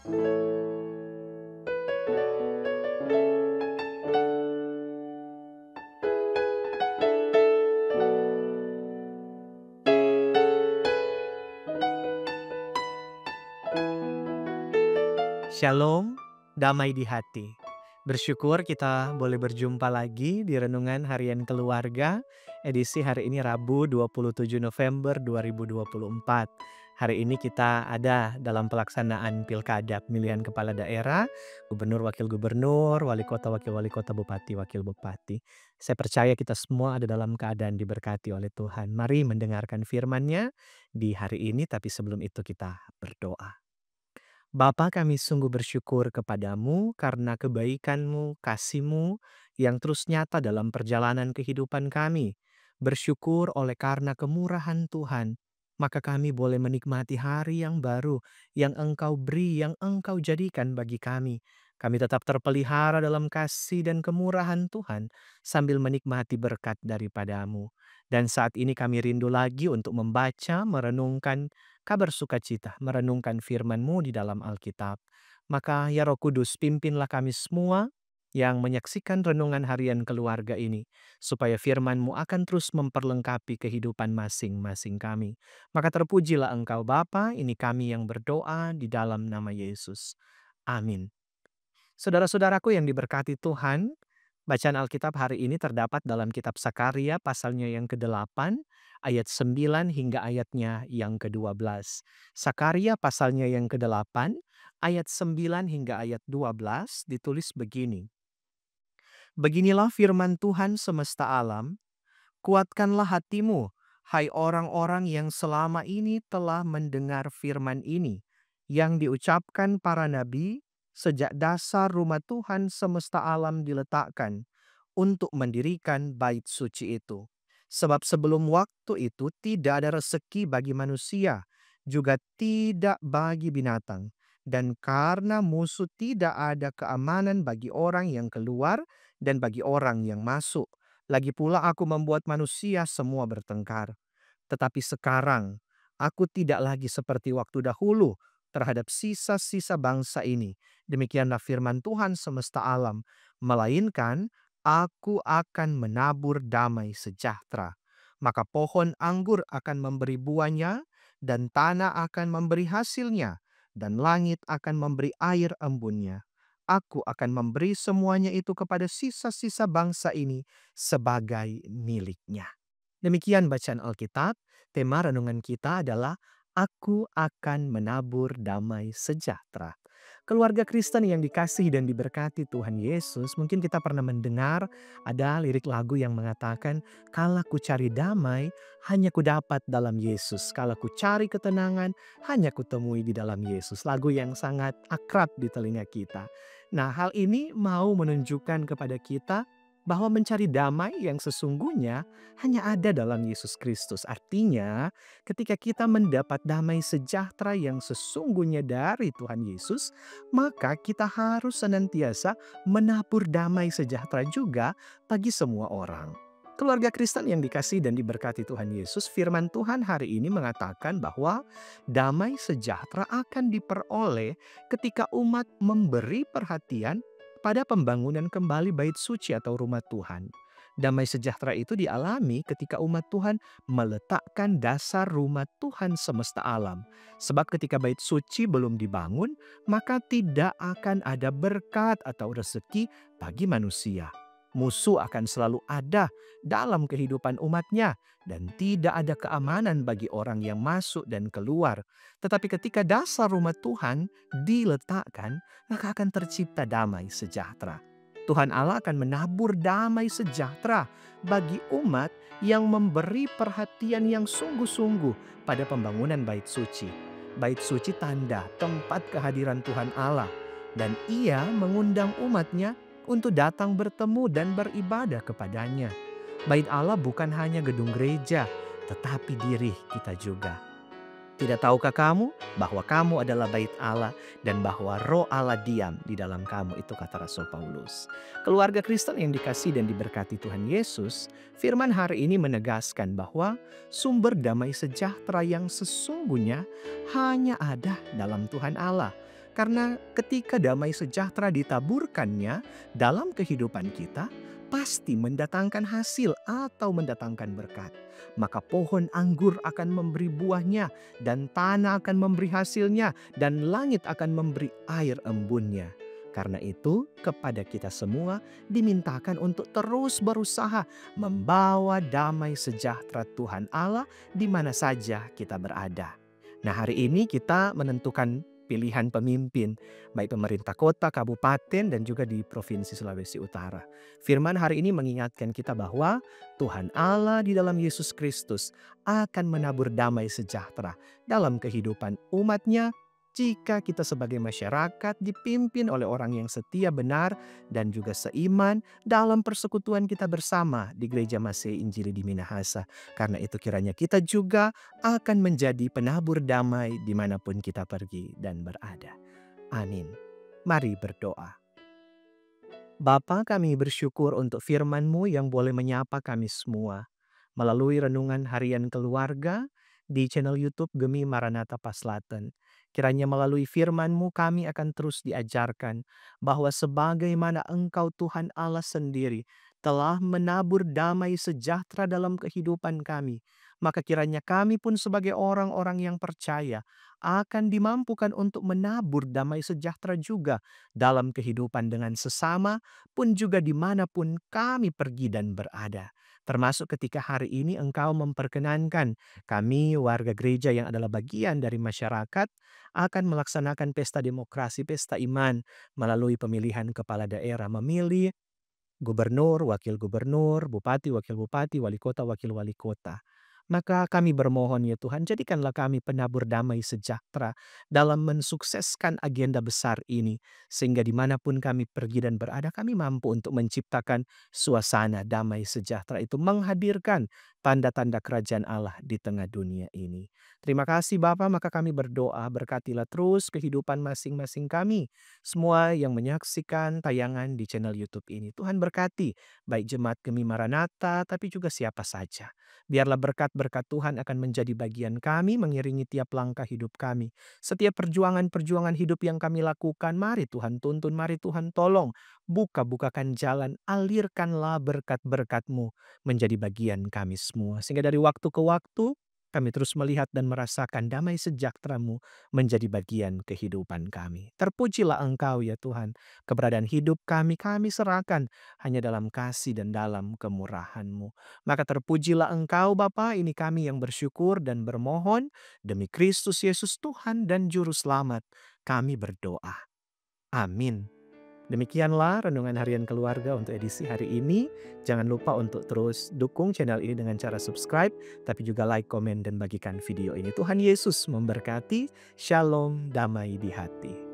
Shalom, damai di hati. Bersyukur kita boleh berjumpa lagi di Renungan Harian Keluarga, edisi hari ini Rabu 27 November 2024. Hari ini kita ada dalam pelaksanaan pilkada pemilihan kepala daerah, gubernur, wakil gubernur, wali kota, wakil wali kota, bupati, wakil bupati. Saya percaya kita semua ada dalam keadaan diberkati oleh Tuhan. Mari mendengarkan firman-Nya di hari ini, tapi sebelum itu kita berdoa. Bapa, kami sungguh bersyukur kepadamu karena kebaikan-Mu, kasih-Mu yang terus nyata dalam perjalanan kehidupan kami. Bersyukur oleh karena kemurahan Tuhan, maka kami boleh menikmati hari yang baru yang Engkau beri, yang Engkau jadikan bagi kami. Kami tetap terpelihara dalam kasih dan kemurahan Tuhan sambil menikmati berkat daripadamu. Dan saat ini kami rindu lagi untuk membaca, merenungkan kabar sukacita, merenungkan firman-Mu di dalam Alkitab. Maka ya Roh Kudus, pimpinlah kami semua yang menyaksikan renungan harian keluarga ini, supaya firman-Mu akan terus memperlengkapi kehidupan masing-masing kami. Maka terpujilah Engkau Bapa, ini kami yang berdoa di dalam nama Yesus. Amin. Saudara-saudaraku yang diberkati Tuhan, bacaan Alkitab hari ini terdapat dalam kitab Sakaria pasalnya yang ke-8, ayat 9 hingga ayatnya yang ke-12. Sakaria pasalnya yang ke-8, ayat 9 hingga ayat 12 ditulis begini. Beginilah firman Tuhan semesta alam, kuatkanlah hatimu, hai orang-orang yang selama ini telah mendengar firman ini, yang diucapkan para nabi sejak dasar rumah Tuhan semesta alam diletakkan, untuk mendirikan bait suci itu. Sebab sebelum waktu itu tidak ada rezeki bagi manusia, juga tidak bagi binatang. Dan karena musuh tidak ada keamanan bagi orang yang keluar dan bagi orang yang masuk. Lagi pula aku membuat manusia semua bertengkar. Tetapi sekarang aku tidak lagi seperti waktu dahulu terhadap sisa-sisa bangsa ini. Demikianlah firman Tuhan semesta alam. Melainkan aku akan menabur damai sejahtera. Maka pohon anggur akan memberi buahnya, dan tanah akan memberi hasilnya, dan langit akan memberi air embunnya. Aku akan memberi semuanya itu kepada sisa-sisa bangsa ini sebagai miliknya. Demikian bacaan Alkitab. Tema renungan kita adalah Aku akan menabur damai sejahtera. Keluarga Kristen yang dikasihi dan diberkati Tuhan Yesus, mungkin kita pernah mendengar ada lirik lagu yang mengatakan, "Kala ku cari damai, hanya ku dapat dalam Yesus. Kala ku cari ketenangan, hanya ku temui di dalam Yesus." Lagu yang sangat akrab di telinga kita. Nah, hal ini mau menunjukkan kepada kita bahwa mencari damai yang sesungguhnya hanya ada dalam Yesus Kristus. Artinya, ketika kita mendapat damai sejahtera yang sesungguhnya dari Tuhan Yesus, maka kita harus senantiasa menabur damai sejahtera juga bagi semua orang. Keluarga Kristen yang dikasihi dan diberkati Tuhan Yesus, firman Tuhan hari ini mengatakan bahwa damai sejahtera akan diperoleh ketika umat memberi perhatian pada pembangunan kembali bait suci atau rumah Tuhan. Damai sejahtera itu dialami ketika umat Tuhan meletakkan dasar rumah Tuhan semesta alam. Sebab ketika bait suci belum dibangun, maka tidak akan ada berkat atau rezeki bagi manusia. Musuh akan selalu ada dalam kehidupan umatnya dan tidak ada keamanan bagi orang yang masuk dan keluar. Tetapi ketika dasar rumah Tuhan diletakkan, maka akan tercipta damai sejahtera. Tuhan Allah akan menabur damai sejahtera bagi umat yang memberi perhatian yang sungguh-sungguh pada pembangunan bait suci. Bait suci tanda tempat kehadiran Tuhan Allah, dan Ia mengundang umatnya untuk datang bertemu dan beribadah kepadanya. Bait Allah bukan hanya gedung gereja, tetapi diri kita juga. Tidak tahukah kamu bahwa kamu adalah bait Allah dan bahwa Roh Allah diam di dalam kamu? Itu kata Rasul Paulus. Keluarga Kristen yang dikasihi dan diberkati Tuhan Yesus, firman hari ini menegaskan bahwa sumber damai sejahtera yang sesungguhnya hanya ada dalam Tuhan Allah. Karena ketika damai sejahtera ditaburkannya dalam kehidupan kita, pasti mendatangkan hasil atau mendatangkan berkat. Maka pohon anggur akan memberi buahnya, dan tanah akan memberi hasilnya, dan langit akan memberi air embunnya. Karena itu, kepada kita semua dimintakan untuk terus berusaha membawa damai sejahtera Tuhan Allah di mana saja kita berada. Nah, hari ini kita menentukan pilihan pemimpin, baik pemerintah kota, kabupaten, dan juga di Provinsi Sulawesi Utara. Firman hari ini mengingatkan kita bahwa Tuhan Allah di dalam Yesus Kristus akan menabur damai sejahtera dalam kehidupan umatnya jika kita sebagai masyarakat dipimpin oleh orang yang setia, benar, dan juga seiman dalam persekutuan kita bersama di Gereja Masih Injili di Minahasa. Karena itu kiranya kita juga akan menjadi penabur damai dimanapun kita pergi dan berada. Amin. Mari berdoa. Bapa, kami bersyukur untuk firman-Mu yang boleh menyapa kami semua melalui renungan harian keluarga di channel YouTube Gemi Maranatha Paslaten. Kiranya melalui firman-Mu kami akan terus diajarkan bahwa sebagaimana Engkau Tuhan Allah sendiri telah menabur damai sejahtera dalam kehidupan kami, maka kiranya kami pun sebagai orang-orang yang percaya akan dimampukan untuk menabur damai sejahtera juga dalam kehidupan dengan sesama pun juga dimanapun kami pergi dan berada. Termasuk ketika hari ini Engkau memperkenankan kami warga gereja yang adalah bagian dari masyarakat akan melaksanakan pesta demokrasi, pesta iman melalui pemilihan kepala daerah, memilih gubernur, wakil gubernur, bupati, wakil bupati, wali kota, wakil wali kota. Maka kami bermohon ya Tuhan, jadikanlah kami penabur damai sejahtera dalam mensukseskan agenda besar ini. Sehingga dimanapun kami pergi dan berada, kami mampu untuk menciptakan suasana damai sejahtera itu, menghadirkan tanda-tanda kerajaan Allah di tengah dunia ini. Terima kasih Bapa, maka kami berdoa, berkatilah terus kehidupan masing-masing kami. Semua yang menyaksikan tayangan di channel YouTube ini. Tuhan berkati, baik jemaat Gemi Maranatha, tapi juga siapa saja. Biarlah berkat-berkat Tuhan akan menjadi bagian kami, mengiringi tiap langkah hidup kami. Setiap perjuangan-perjuangan hidup yang kami lakukan, mari Tuhan tuntun, mari Tuhan tolong. Bukakan jalan, alirkanlah berkat-berkat-Mu menjadi bagian kami semua. Sehingga dari waktu ke waktu, kami terus melihat dan merasakan damai sejahtera-Mu menjadi bagian kehidupan kami. Terpujilah Engkau ya Tuhan. Keberadaan hidup kami serahkan hanya dalam kasih dan dalam kemurahan-Mu. Maka terpujilah Engkau Bapa, ini kami yang bersyukur dan bermohon demi Kristus Yesus Tuhan dan Juru Selamat. Kami berdoa. Amin. Demikianlah renungan harian keluarga untuk edisi hari ini. Jangan lupa untuk terus dukung channel ini dengan cara subscribe, tapi juga like, komen, dan bagikan video ini. Tuhan Yesus memberkati. Shalom, damai di hati.